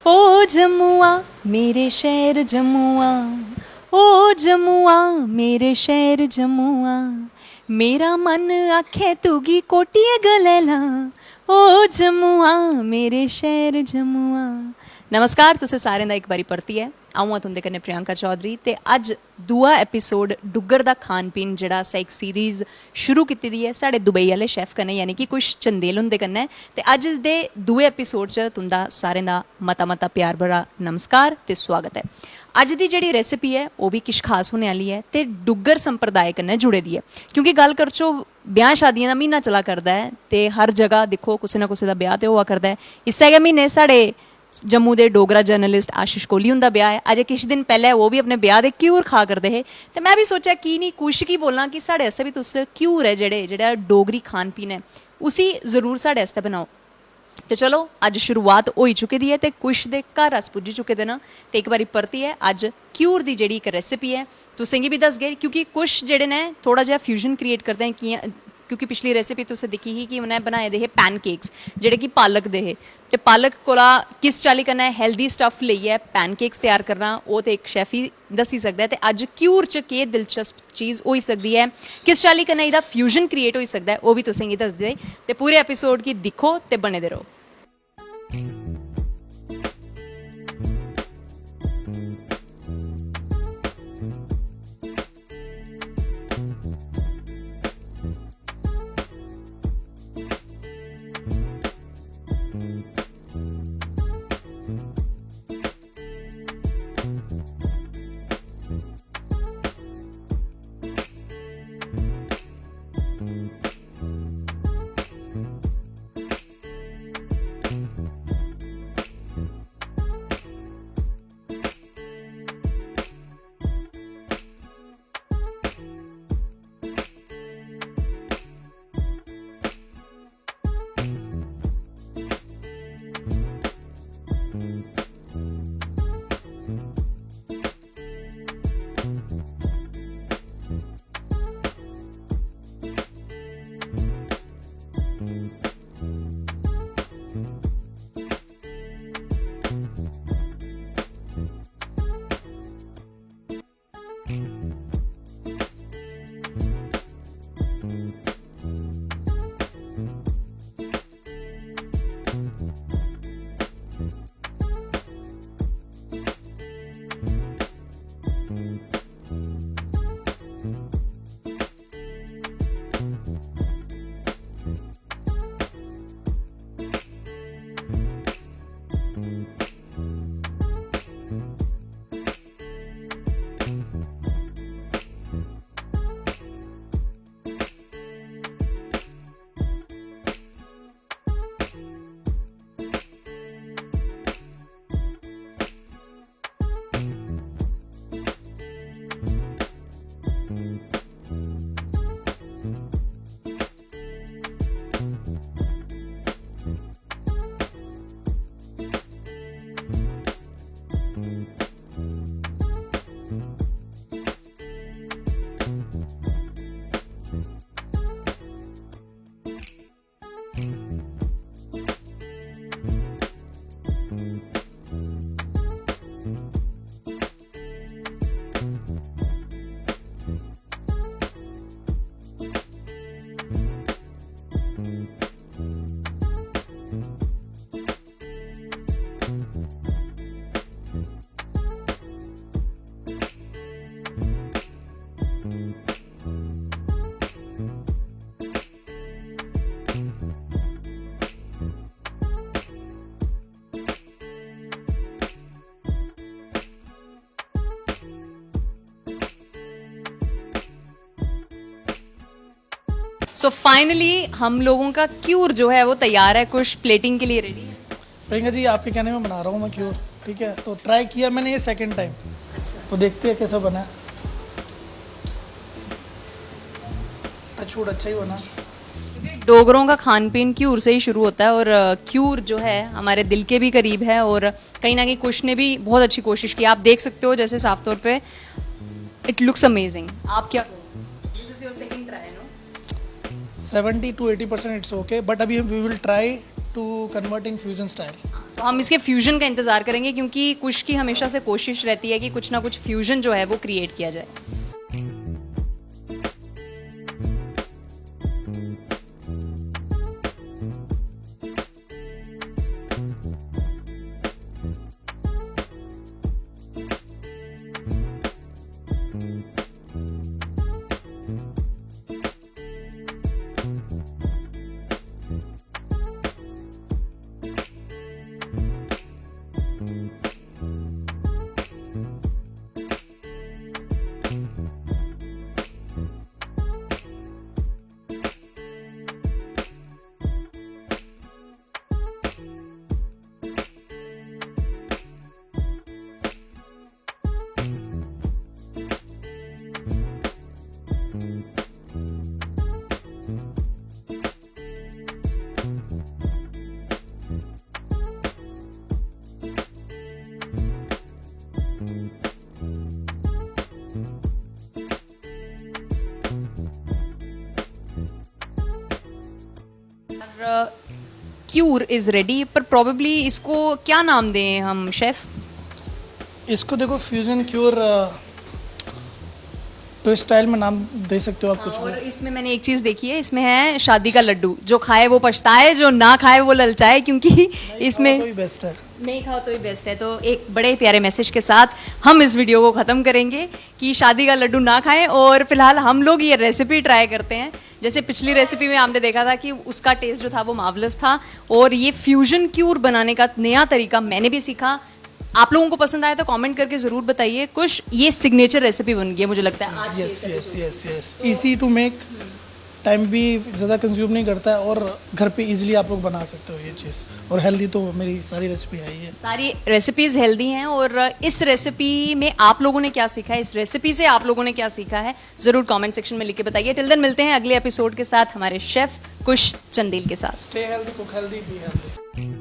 ओ जमुआ मेरे शहर जमुआ, ओ जमुआ मेरे शहर जमुआ, मेरा मन आखे तुगी कोटिया गलैला, ओ जमुआ मेरे शहर जमुआ। नमस्कार, तुसें सारें दा एक बारी परतियै आऊँ आं तुंदे कन्नै प्रियंका चौधरी ते अज दूआ एपीसोड डुग्गर दा खान पीन जेह्ड़ा असें इक सीरीज़ शुरू कीती दी ऐ साढ़े दुबई आह्ले शैफ कन्नै यानी कि कुछ चंदेल हुंदे कन्नै। ते अज दे दूए एपीसोड च तुंदा सारें दा मता मता प्यार भरा नमस्कार ते स्वागत है। अज दी जेह्ड़ी रेसिपी है ओह् भी किश खास होने आह्ली है ते डुग्गर संप्रदाय कन्नै जुड़े दी है, क्योंकि गल्ल करचो ब्याह शादियां दा म्हीना चला करदा है ते हर जगह दिक्खो कुसै ना कुसै दा ब्याह ते होआ करदा है। इस्सै गै म्हीने साढ़े जम्मू दे डोगरा जर्नलिस्ट आशीष कोहली हुंदा ब्याह है। अजें किश दिन पैह्ले ओह् भी अपने ब्याह दे घ्यूर खा करदे हे ते मैं भी सोचेआ की नहीं कुछ की बोलां कि साढ़े आस्तै भी तुस घ्यूर है जेह्ड़ा डोगरी खान पीन है उसी जरूर साढ़े आस्तै बनाओ। तो चलो अज शुरुआत होई चुकी दी है ते कुछ दे घर अस पुज्जी चुके दे न ते एक बारी परतियै अज घ्यूर दी जेह्ड़ी इक रेसिपी है तुसें गी भी दसगे, क्योंकि कुछ जेह्ड़े ने थोड़ा जिहा फ्यूजन क्रिएट करदे हैं कि'यां, क्योंकि पिछली रेसिपी तुसें दिक्खी ही कि उ'नें बनाए दे हे पैनकेक्स जेह्ड़े कि पालक दे हे ते पालक कोला किस चाल्ली कन्नै हेल्दी स्टफ लेइयै पैनकेक्स तैयार करना ओह् ते इक शेफ ही दस्सी सकदा है। ते अज घ्यूर च केह् दिलचस्प चीज़ होई सकदी है, किस चाल्ली कन्नै एह्दा फ्यूजन क्रिएट होई सकदा है ओह् भी तुसें गी दसदे ते पूरे एपीसोड गी दिक्खो ते बने दे रहो। सो फाइनली हम लोगों का क्यूर जो है वो तैयार है, कुछ प्लेटिंग के लिए रेडी है। प्रियंका जी आपके कहने में बना रहा हूँ मैं क्यूर, ठीक है। तो ट्राई किया मैंने ये सेकंड टाइम, तो देखते हैं कैसा बना। टचवुड अच्छा ही बना। डोगरों का खान पीन क्यूर से ही शुरू होता है और क्यूर जो है हमारे दिल के भी करीब है और कहीं ना कहीं कुछ ने भी बहुत अच्छी कोशिश की। आप देख सकते हो जैसे साफ तौर पे इट लुक्स अमेजिंग। आप क्या this is your second try no? 70 to 80% it's okay, but अभी we will try to convert in fusion style. तो हम इसके फ्यूजन का इंतज़ार करेंगे क्योंकि कुश की हमेशा से कोशिश रहती है कि कुछ ना कुछ फ्यूजन जो है वो क्रिएट किया जाए. क्यूर इज़ रेडी, पर प्रोबेबली इसको क्या नाम दें हम शेफ़? इसको देखो फ्यूजन क्योर तो इस स्टाइल में नाम दे सकते हो आप कुछ और इसमें मैंने एक चीज़ देखी है, इसमें है शादी का लड्डू, जो खाए वो पछताए, जो ना खाए वो ललचाए, क्योंकि इसमें भी बेस्ट है. नहीं खाओ तो ही बेस्ट है. तो एक बड़े प्यारे मैसेज के साथ हम इस वीडियो को ख़त्म करेंगे कि शादी का लड्डू ना खाएं. और फिलहाल हम लोग ये रेसिपी ट्राई करते हैं. जैसे पिछली रेसिपी में हमने देखा था कि उसका टेस्ट जो था वो मार्वलस था, और ये फ्यूजन क्यूर बनाने का नया तरीका मैंने भी सीखा. आप लोगों को पसंद आया तो कमेंट करके ज़रूर बताइए. कुछ ये सिग्नेचर रेसिपी बन गई है मुझे लगता है आज. Yes easy to make, time भी ज़्यादा कंज्यूम नहीं करता है, और घर पे इजीली आप लोग बना सकते हो ये चीज़. और हेल्दी तो मेरी सारी रेसिपी है ही है. सारी रेसिपीज़ हेल्दी हैं. और इस रेसिपी में आप लोगों ने क्या सीखा है, इस रेसिपी से आप लोगों ने क्या सीखा है, ज़रूर कमेंट सेक्शन में लिख के बताइए. टिल देन मिलते हैं अगले एपिसोड के साथ हमारे शेफ़ कुश चंदेल के साथ. Stay healthy, cook healthy, be healthy.